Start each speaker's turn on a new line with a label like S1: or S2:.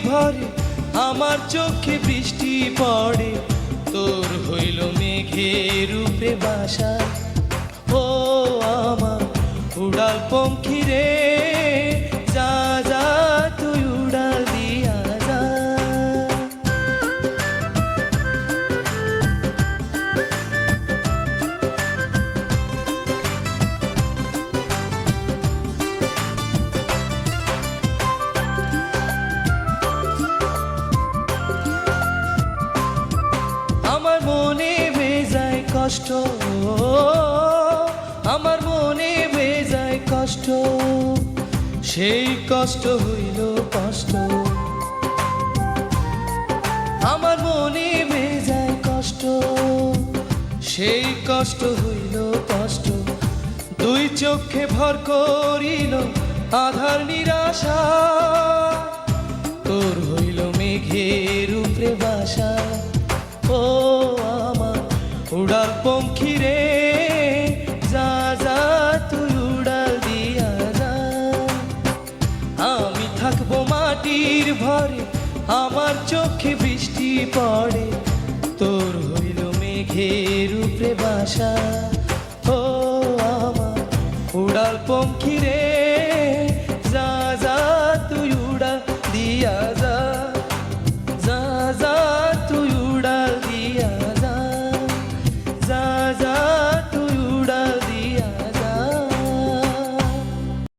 S1: ভরে আমার চোখে বৃষ্টি পড়ে, তোর হইল মেঘের উপরে বাসা। ও আমার উড়াল পঙ্খী রে, যা যা তুই উড়াল দিয়া যা। আমার মনে বেজায় কষ্ট, আমার মনে বেজায় কষ্ট, সেই কষ্ট হইল কষ্ট। আমার মনে বেজায় কষ্ট, সেই কষ্ট হইল কষ্ট। দুই চোখে ভর করিল আধার নিরাশা, তোর হইল মেঘের উপরে বাসা। ও আমার উড়াল পঙ্খী রে, যা যা তুই উড়াল দিয়া যা। আমি থাকবো মাটির ভরে আমার চোখে বৃষ্টি পড়ে, তোর হইল মেঘের উপরে বাসা। ও আমার উড়াল পঙ্খী রে,